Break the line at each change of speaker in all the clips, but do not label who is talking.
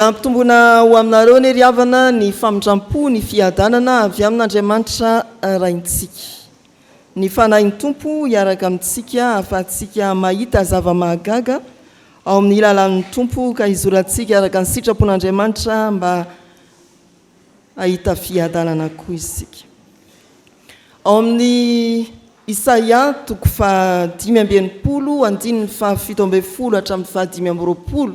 Ampitombona ho aminareo ny ry havana ny famindrampo ny fiadanana avy amin'Andriamanitra raintsika. Ny fanahin'ny tompo hiaraka amintsika afahantsika mahita zava-mahagaga ao amin'ny lalan'ny tompo ka izorantsika araka ny sitrapon'Andriamanitra mba ahita fiadanana koa isika. Ao amin'ny Isaia toko fa 5:20 andininy fa 7:10 hatramin'ny fa 5:20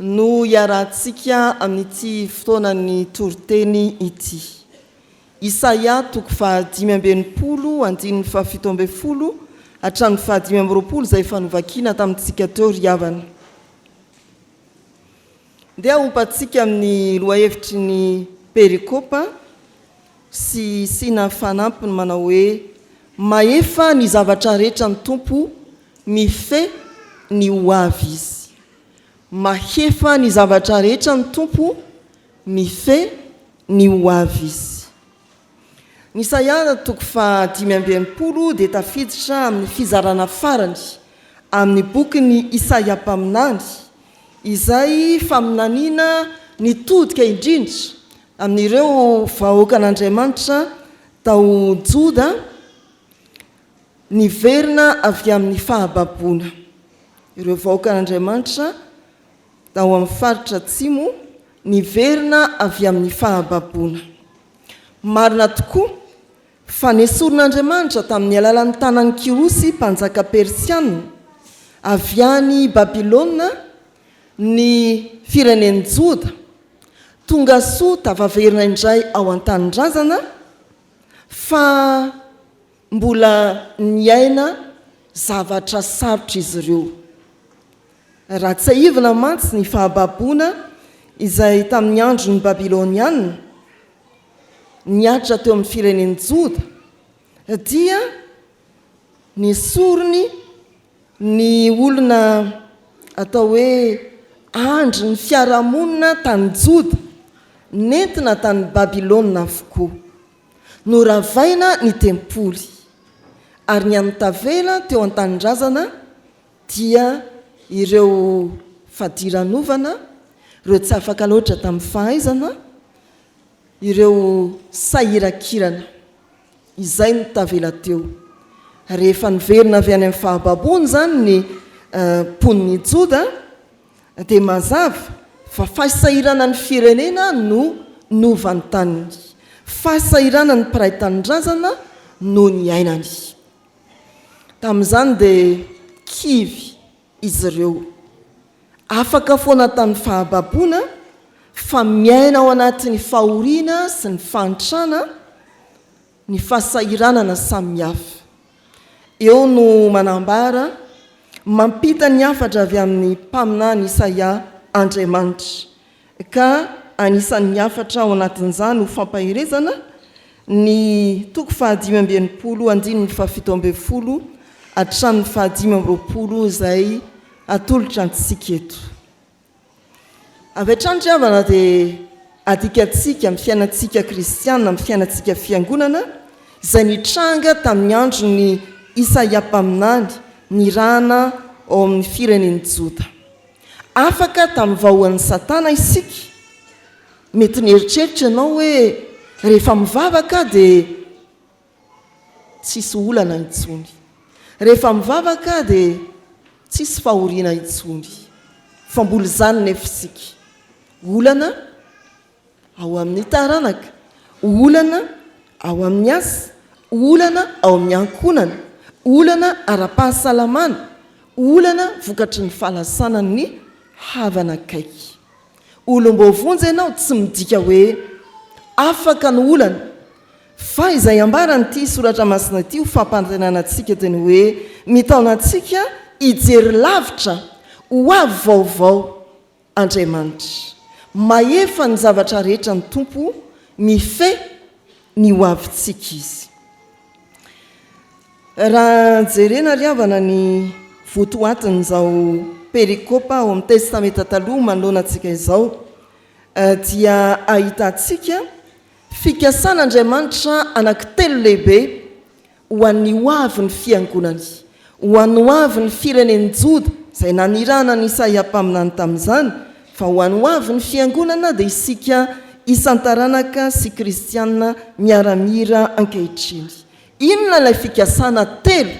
no iarahantsika amin'ity fotoanany toriteny ity. Isaia toko fa 5:20 andininy fa 7:10 hatramin'ny fa 5:20 izay fanovakina tamintsika teo ry havana. Dia ompatsika amin'ny lohahevitry ny perikopa sy sina fanampiny manao hoe maefa ny zavatra rehetra ny tompo mife ny ho avy izy. Mahefa ny zavatra rehetra ny tompo mife ny ho avy izy. Ny Isaia toko fa 5:20 dia tafiditra amin'ny fizarana farany amin'ny bokyny Isaia mpaminany izay faminaniana nitodika indrindra amin'ireo vahoakan'Andriamanitra tao Joda niverina avy amin'ny fahababoana. Ireo vahoakan'Andriamanitra tao amin'ny faritra atsimo niverina avy amin'ny fahababoana. Marina tokoa fa nesorin'Andriamanitra tamin'ny alalan'ny tanan'ny Kirosy mpanjaka Persiana avy any Babilôna ny firenen'i Joda tonga soa tavaverina indray ao an-tanindrazana fa mbola niaina zavatra sarotra izy ireo. Raha tsy aivina mantsy ny fahababoana izay tamin'ny andron'ny Babilôniana niatra teo amin'ny firenen'i Joda dia nesoriny ny olona atao hoe andry ny fiarahamonina tany Joda nentina tany Babilôna avokoa. Noravaina ny tempoly ary ny anotavela teo an-tanindrazana dia ireo fadiranovana, ireo tsy afaka loatra tamin'ny fahaizana, ireo sahirakirana izay no tavela teo. Rehefa niverina avy any amin'ny fahababoana zany ny mponiny Joda dia mazava fa fahasahirana ny firenena no novan'ny taniny, fahasahirana ny mpiray tanindrazana no ny ainany. Tamin'izany dia kivy izy ireo afaka foana tamin'ny fahababoana fa miaina ao anatin'ny fahoriana sy ny fahantrana ny fahasahiranana samihafa. Eo no manambara mampita ny hafatra avy amin'ny mpaminany Isaia Andriamanitra ka anisan'ny hafatra ao anatin'izany ho fampahirezana ny toko fa 5:20 andininy fa 7:10 hatramin'ny fa 5:20 izay atolotra antsika eto. Avy hatrany ry havana dia adikatsika amin'ny fiainantsika kristiana, amin'ny fiainantsika fiangonana izay nitranga tamin'ny andron'ny Isaia mpaminany nirahana ao amin'ny firenen'i Joda. Afaka tamin'ny vahoan'ny Satana isika. Mety nieritreritra ianao hoe rehefa mivavaka dia tsisy olana intsony. Rehefa mivavaka dia tsisy fahoriana intsony. Fa mbola izany nefa isika. Olana ao amin'ny taranaka, olana ao amin'ny asa, olana ao amin'ny ankonana, olana ara-pahasalamana, olana vokatry ny fahalasana ny havana kaiky. Olom-bovonjy ianao tsy midika hoe afaka ny olana, fa izay ambaran'ity soratra masina ity ho fampantenanantsika teny hoe mitaona antsika hijery lavitra ho avy vaovao Andriamanitra. Maefa ny zavatra rehetra ny tompo mife ny ho avintsika izy. Raha jerena ry havana ny votoatin'izao perikopa ao amin'ny testamenta taloha manoloana antsika izao dia ahitantsika fikasan'Andriamanitra anankitelo lehibe ho an'ny ho avy ny fiangonany, ho an'ny ho avy ny firenen'i Joda izay nanirana ny Isaia mpaminany tamin'izany fa ho any hoavy ny fiangonana dia isika isan-taranaka sy kristianina miaramira ankehitriny. Inona ilay fikasana telo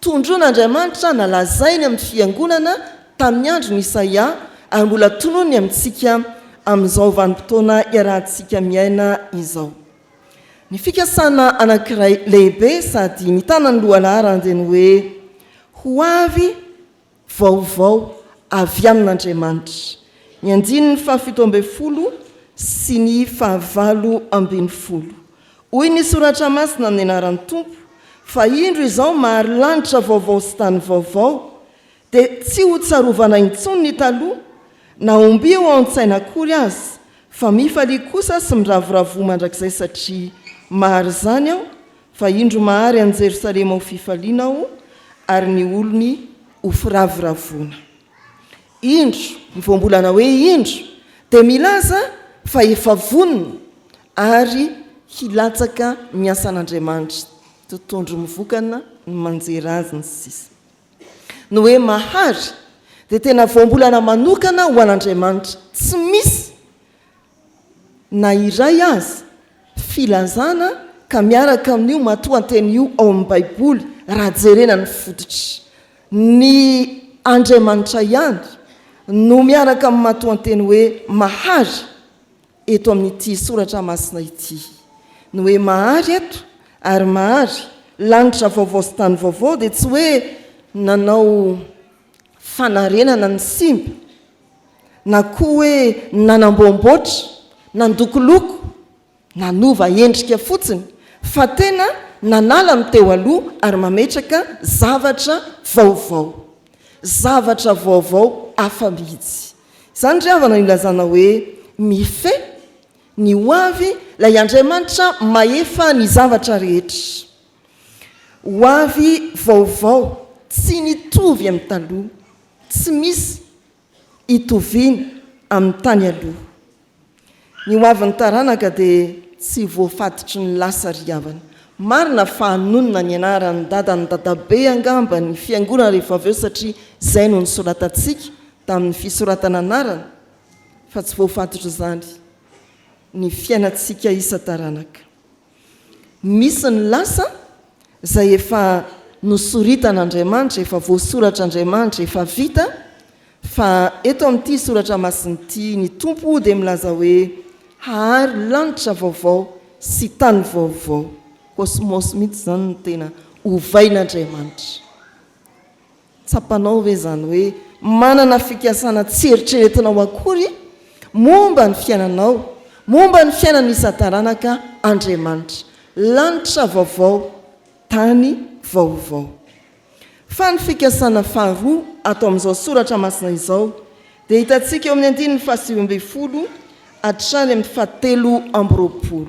tondron'Andriamanitra nalazainy amin'ny fiangonana tamin'ny andro ny Isaia ary mbola tonony amintsika amin'izao vanim-potoana iarahantsika miaina izao. Ny fikasana anankiray lehibe sady mitana ny lohalarany dia ny hoe ho avy vaovao avy amin'Andriamanitra. Ny 17 sy ny 19. Hoy ny soratra masina amin'ny anaran'ny Tompo, fa indro izao mahary lanitra vaovao sy tany vaovao, dia tsy ho tsarovana intsony ny taloha, na omby ho an-tsaina akory azy, fa mifaly kosa sy miravoravo mandrakizay satria mahary zany aho, fa indro mahary an Jerosalema ho fifaliana aho, ary ny olony ho firavoravona. Indro, ny voambolana hoe indro, dia milaza fa efa vonona ary hilatsaka ny asan'Andriamanitra. Tontondro mivokana ny manjera azy ny sisa. Ny hoe mahary dia tena voambolana manokana ho an'Andriamanitra. Tsy misy na iray azy filazana ka miaraka amin'io matoan-tenyio ao amin'ny Baiboly raha jerena ny fototra. Ny Andriamanitra ihany no miaraka amin'ny matoan-teny hoe mahary eto amin'ity soratra masina ity. Ny hoe mahary eto ary mahary lanitra vaovao sy tany vaovao dia tsy hoe nanao fanarenana ny simba na koa hoe nanamboamboatra, nandokoloko, nanova endrika fotsiny, fa tena nanala ny teo aloha ary mametraka zavatra vaovao. Zavatra vaovao hafa mihitsy. Izany ry havana ilazana hoe mife ny ho avy ilay Andriamanitra maefa ny zavatra rehetra. Ho avy vaovao tsy nitovy amin'ny taloha, tsy misy itoviana amin'ny tany aloha. Ny ho avy ny taranaka dia tsy voafatotry ny lasa ry havana. Marina fa hanonona ny anaran'ny dadany dadabe angamba ny fiangonana rehefa avy eo satria izay no nisoratantsika tamin'ny fisoratana anarana, fa tsy voafatotro izany ny fiainantsika isa-taranaka. Misy ny lasa izay efa nosoritan'Andriamanitra, efa voasoratr'Andriamanitra, efa vita, fa eto amin'ity soratra masin'ity ny Tompo dia milaza hoe hahary lanitra vaovao sy tany vaovao. Kosmos mihitsy zany no tena ovain'Andriamanitra. Tsapanao hoe zany hoe manana fikasana tsy eritreretinao akory momba ny fiainanao, momba ny fiainana isa-taranaka Andriamanitra. Lanitra vaovao, tany vaovao. Fa ny fikasana faharoa ato amin'izao soratra masina izao dia hitantsika eo amin'ny 19 hatrany amin'ny 17.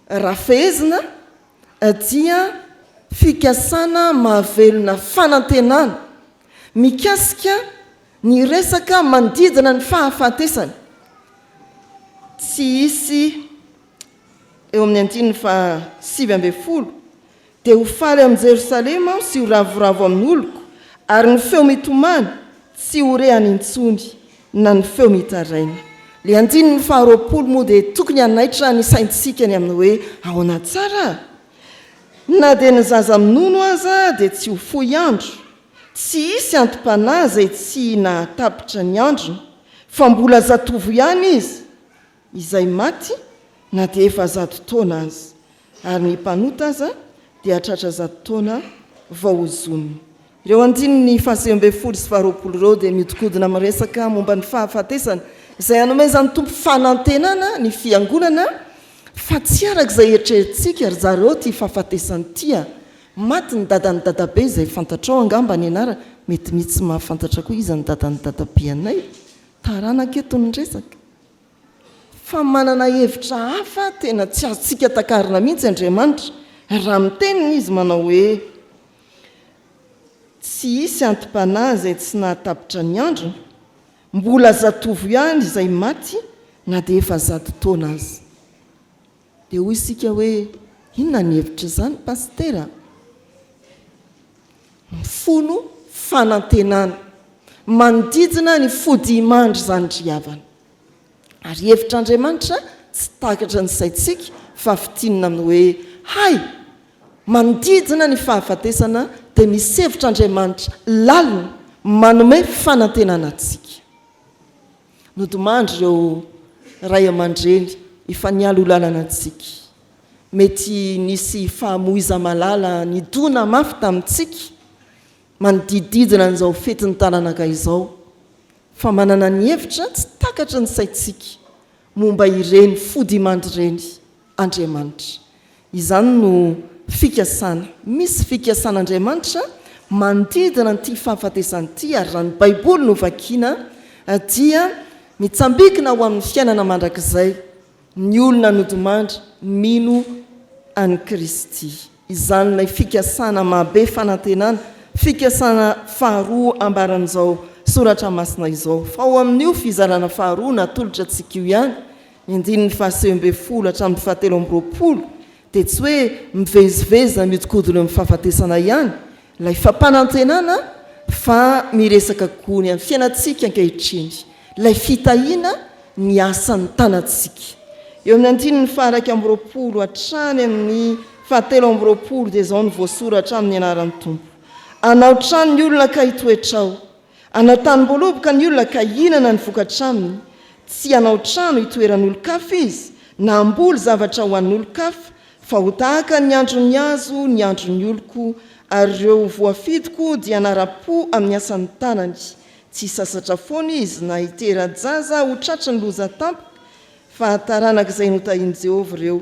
Raha fehezina dia fikasana mahavelona fanantenana mikasika ny resaka mandidina ny fahafatesana. Tsy hisy eo amin'ny 17 dia ho faly amin'ny Jerosalema aho sy ho ravoravo amin'ny oloko, ary ny feo mitomany tsy ho rehany intsony na ny feo mitaraina. Le 19 moa dia tokony hanaitra ny saintsika ny amin'ny hoe ahoana tsara, na dia ny zaza minono aza dia tsy ho fohy andro, tsy hisy antom-panahy izay tsy nahatapitra ny androny, fa mbola zatovo ihany izy izay maty na dia efa 100 taona azy, ary ny mpanota aza dia hatratra 100 taona vao hozoniny. Ireo 19 sy 20 ireo dia miodikodina miresaka momba ny fahafatesana izay hanomezany Tompo fanantenana ny fiangonana, fa tsy arak'izay eritreretintsika ry zareo ty fahafatesany tia. Maty ny dadan'ny dadabe izay fantatrao angamba ny anara, mety mitsy mahafantatra koa izy ny dadan'ny dadabe anay, taranaka eto ny resaka. Fa manana hevitra hafa tena tsy azontsika takarina mihitsy Andriamanitra raha miteniny izy manao hoe tsy hisy antom-panahy izay tsy nahatapitra ny androny, mbola zatovo ihany izay maty na dia efa 100 taona azy. Dia hoy isika hoe inona ny hevitra izany pastera? Mifono fanantenana manodidina ny fody mandry zany driavana ary hevitr'Andriamanitra tsy takatra ny saitsika fa fitinina amin'ny hoe hay manodidina ny fahafatesana dia misy hevitr'Andriamanitra lalina manome fanantenana antsika. Nodomandry ireo ray aman-dreny efa nialo lalana antsika, mety nisy fahamoiza malala nidona mafy tamintsika manodididina an'izao fetin'ny tananaka izao, fa manana ny hevitra tsy takatra ny saitsika momba ireny fody mandry ireny Andriamanitra. Izany no fikasana, misy fikasan'Andriamanitra manodidina n'ity fahafatesanyity, ary raha ny Baiboly no vakiana dia mitsambikina ho amin'ny fiainana mandrakizay ny olona nodomandry mino any Kristy. Izany ilay fikasana mahabe fanantenana, fikasana faharoa ambaran'izao soratra masina izao. Fa ao amin'io fizarana faharoa natolotra antsika io ihany, 19-20 dia tsy hoe mivezivezina miodikodina amin'ny fahafatesana ihany ilay fampanantenana, fa miresaka koa ny amin'ny fiainantsika ankehitriny, ilay fitahiana ny asan'ny tanantsika. Eo amin'ny 19 hatrany amin'ny 17 dia izao ny voasoratra amin'ny anaran'ny Tompo. Anao trano ny olona ka hitoetrao, anao tanim-boaloboka ny olona ka hinana ny vokatra aminy. Tsy anao trano hitoeran'olon-kafa izy, na amboly zavatra ho an'olon-kafa, fa ho tahaka ny andron'ny azo, ny andron'ny oloko, ary ireo voafidiko dia nara-po amin'ny asan'ny tanany. Tsy sasatra foana izy na hitera-jaza ho tratra ny loza tampoka, fa taranak'izay notahiany Jehovah ireo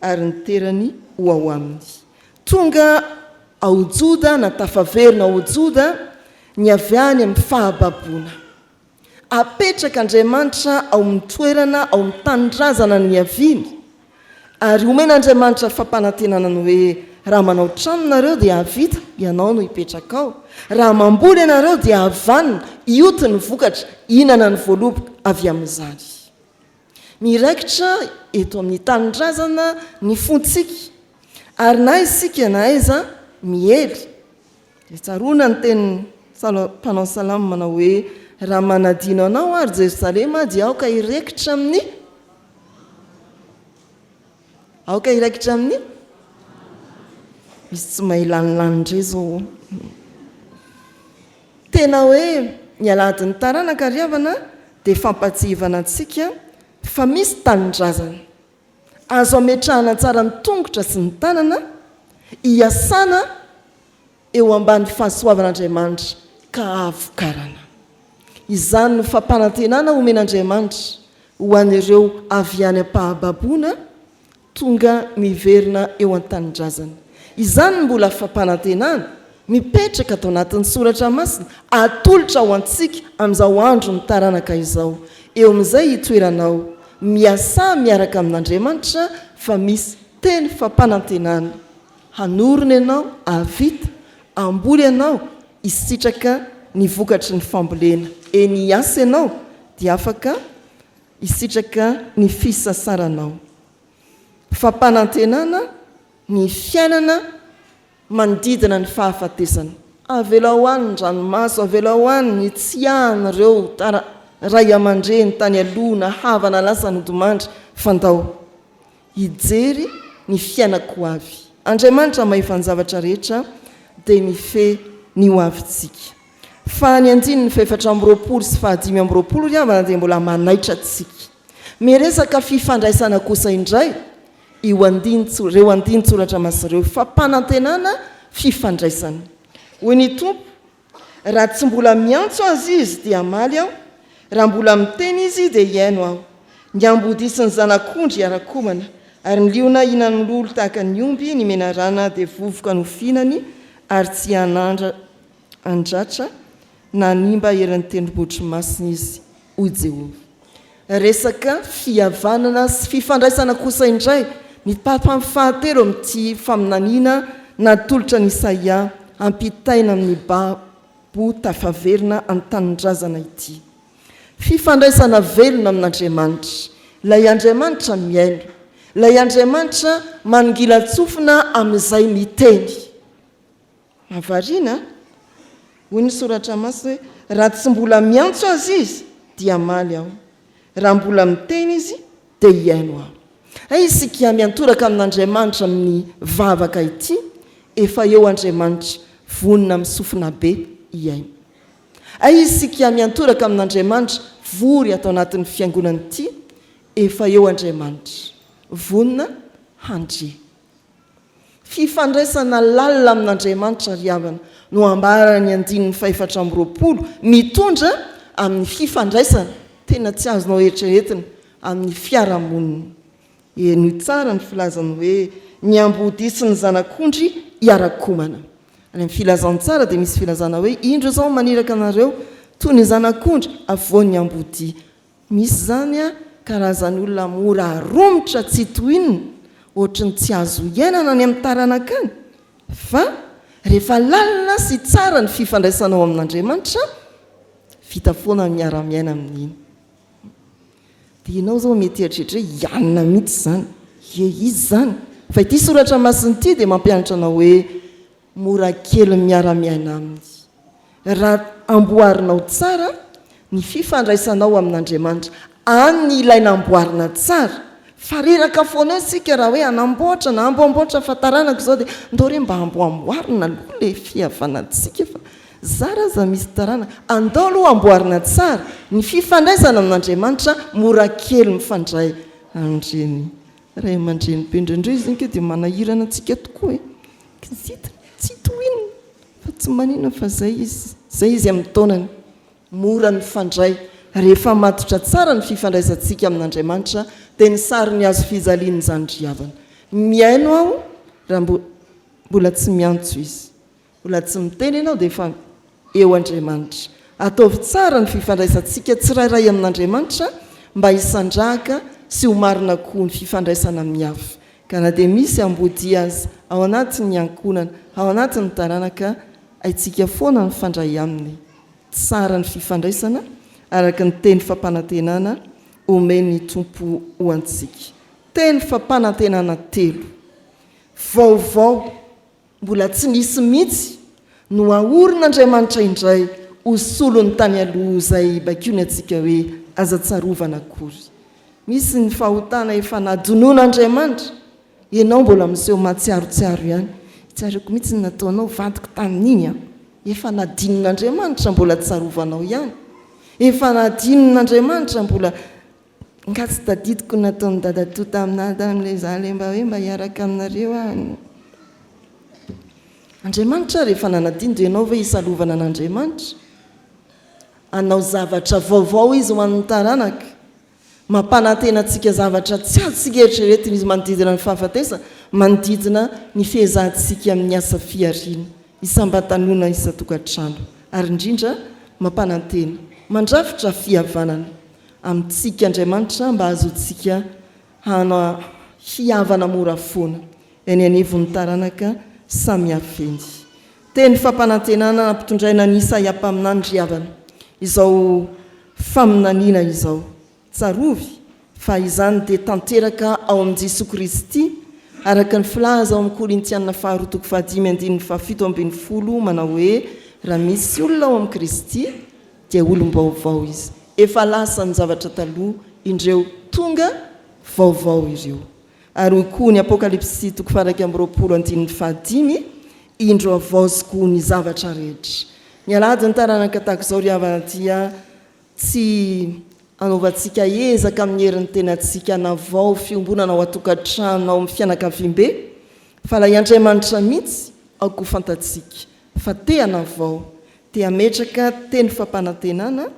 ary niterany ho ao aminy. Tonga ao Joda na tafaverina ao Joda ny avy any amin'ny fahababoana. Apetraka Andriamanitra ao amin'ny toerana, ao amin'ny tanindrazana ny aviany, ary omen'Andriamanitra fampanantenana ny hoe raha manao trano nareo dia havita, ianao no hipetraka ao. Raha mamboly ianareo dia havanina, ioty ny vokatra, hinana ny voaloboka avy amin'izany. Miraikitra eto amin'ny tanindrazana ny fontsika, ary na isika na aiza miely. Dia tsaroana ny tenin'ny mpanao salama manao hoe raha manadino anao ary Jerosalema dia aoka iraikitra amin'ny misy tsy mahilanilany ndre zao. Tena hoe ny aladin'ny taranaka riavana dia fampatsihivana antsika fa misy tanindrazana azo ametrahana tsara ny tongotra sy ny tanana, hiasana eo ambany fahasoavan'Andriamanitra ka avokarana. Izany no fampanantenana omen'Andriamanitra ho an'ireo avy any am-pahababoana tonga miverina eo an-tanindrazana. Izany mbola fampanantenana mipetraka tao anatin'ny soratra masina, atolotra ho antsika amin'izao andro ny taranaka izao. Eo amin'izay hitoeranao miasa miaraka amin'Andriamanitra, fa misy teny fampanantenana. Hanorina ianao, havita, amboly ianao, hisitraka ny vokatry ny fambolena. Eny asa ianao dia afaka hisitraka ny fisasaranao. Fampanantenana ny fiainana manodidina ny fahafatesana. Avela ho any ny ranomaso, avela ho any ny tsiahana ireo ray aman-dreny tany aloha na havana lasa nodomandry fandao. Hijery ny fiainako avy. Andriamanitra mahefany zavatra rehetra dia mife ny ho avintsika. Fa ny 19 sy 15 riavana dia mbola manaitra antsika. Miresaka fifandraisana kosa indray reo andin-tsoratra masireo, fampanantenana fifandraisana. Hoy ny Tompo, raha tsy mbola miantso azy izy dia amaly aho, raha mbola miteny izy dia hiaino aho. Ny ambodisy ny zanak'ondry arakomana, ary ny liona hinan'ny lolo tahaka ny omby, ny menarana dia vovoka no fihinany, ary tsy andratra na nimba eran'ny tendrombohitry masina izy, hoy Jehovah. Resaka fihavanana sy fifandraisana kosa indray ny fahatelo amin'ity faminaniana natolotra ny Isaia ampitaina amin'ny babo tafaverina an-tanindrazana ity. Fifandraisana velona amin'Andriamanitra. Ilay Andriamanitra miaino, ilay Andriamanitra mangilatsofina amin'izay miteny. Mahavariana hoy ny soratra masina hoe raha tsy mbola miantso azy izy dia maly aho, raha mbola miteny izy dia iaino aho. Isika miantoraka amin'Andriamanitra amin'ny vavaka ity, efa eo Andriamanitra vonina misofina be iaino. Isika miantoraka amin'Andriamanitra vory atao anatin'ny fiangonana ity, efa eo Andriamanitra vonina handre. Fifandraisana lalina amin'Andriamanitra ry havana no ambarany 420 mitondra amin'ny fifandraisana tena tsy azonao eritreretina amin'ny fiarahamonina. Eny tsara ny filazany hoe ny ambody sy ny zanak'ondry hiarakomana. Any amin'ny filazany tsara dia misy filazana hoe indro zao maniraka anareo toy ny zanak'ondry avoan'ny ambody. Misy zany karazany olona mora aromotra tsy tohinina, ohatrany tsy azo iainana any amin'ny taranakany. Fa rehefa lalina sy tsara ny fifandraisanao amin'Andriamanitra, vita foana miara-miaina amin'iny. Dia ianao zao mety eritreritra hoe ianona mihitsy zany, izy zany. Fa ity soratra masina ity dia mampianatra anao hoe mora kely miara-miaina aminy. Raha amboarinao tsara ny fifandraisanao amin'Andriamanitra, any ilaina amboarina tsara. Fa reraka foana isika raha hoe anamboatra na amboamboatra fataranako zao dia ndao re mba amboamboarina aloha le fihavanantsika, fa zara za misy taranaka. Andao aloha amboarina tsara ny fifandraisana amin'Andriamanitra, mora kely mifandray andreny ray aman-dreny pendrendreo izy nke dia manahirana antsika tokoa tsy tohinina fa tsy manina fa zay izy amin'ny taonany mora ny fandray. Rehefa matotra tsara ny fifandraisantsika amin'Andriamanitra dia ny sary ny azo fijaliany zany ry havana. Miaino aho raha mbola tsy miantso izy, mbola tsy miteny ianao dia efa eo Andriamanitra. Ataovy tsara ny fifandraisantsika tsirairay amin'Andriamanitra mba hisandrahaka sy ho marina koa ny fifandraisana amin'ny hafa. Ka na dia misy ambody azy ao anatin'ny ankonana, ao anatin'ny taranaka, aitsika foana mifandray aminy. Tsara ny fifandraisana araka ny teny fampanantenana omeny tompo ho antsika. Teny fampanantenana 3. Vaovao mbola tsy nisy mihitsy no aorin'Andriamanitra indray ho solony tany aloha izay bakony antsika hoe aza tsarovana akory. Misy ny fahotana efa nadonon'Andriamanitra, ianao mbola miseho matsiarotsiaro ihany. Tsaroko mihitsy nataonao vadiko tamin'iny, efa nadinon'Andriamanitra mbola tsarovanao ihany. Efa nadinon'Andriamanitra mbola ngatsy tadidiko nataony dadatoa taminada amin'ilay zale mba hiaraka aminareo any. Andriamanitra rehefa nanadino dia ianao ve hisalovana an'Andriamanitra? Anao zavatra vaovao izy ho an'ny taranaka, mampanantenantsika zavatra tsy azontsika eritreretina izy manodidina ny fahafatesana, manodidina ny fihezahantsika amin'ny asa fiariana, isam-batanona isa-tokantrano, ary indrindra mampanantena mandrafitra fihavanana amintsika Andriamanitra mba azontsika hihavana mora foana eny anivon'ny taranaka samihafa. Teny fampanantenana nampitondraina ny Isaia mpaminany ry havana, izao faminaniana izao tsarovy fa izany dia tanteraka ao amin'i Jesosy Kristy araka ny filaza ao amin'ny Korintiana 2:5-7 manao hoe raha misy olona ao amin'ny Kristy dia olom-baovao izy, efa lasa ny zavatra taloha, indreo tonga vaovao ireo. Ary koa ny Apokalipsy 2:5 indro avaoziko ny zavatra rehetra. Ny alady ny taranaka tahaka izao ry havana dia tsy anaovantsika ezaka amin'ny herin'ny tenantsika navao fiombonana ao atokantrano ao amin'ny fianakaviam-be, fa la Andriamanitra mihitsy aoko fantatsika fa te hanavao, te hametraka teny fampanantenana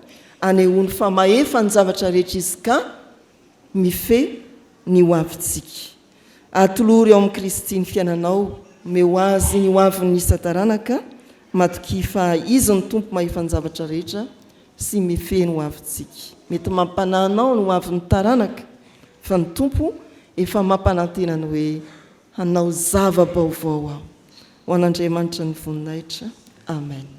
anehoany fa mahefa ny zavatra rehetra izy ka mife ny hoavintsika. Atolory ao amin'ny Kristy ny fiainanao, meo azy ny hoavin'ny isa-taranaka, matoki fa izy ny tompo mahefa ny zavatra rehetra sy mife ny hoavintsika. Mety mampananao ny hoavin'ny taranaka, fa ny tompo efa mampanantenany hoe hanao zava-baovao aho. Ho an'Andriamanitra ny voninahitra. Amen.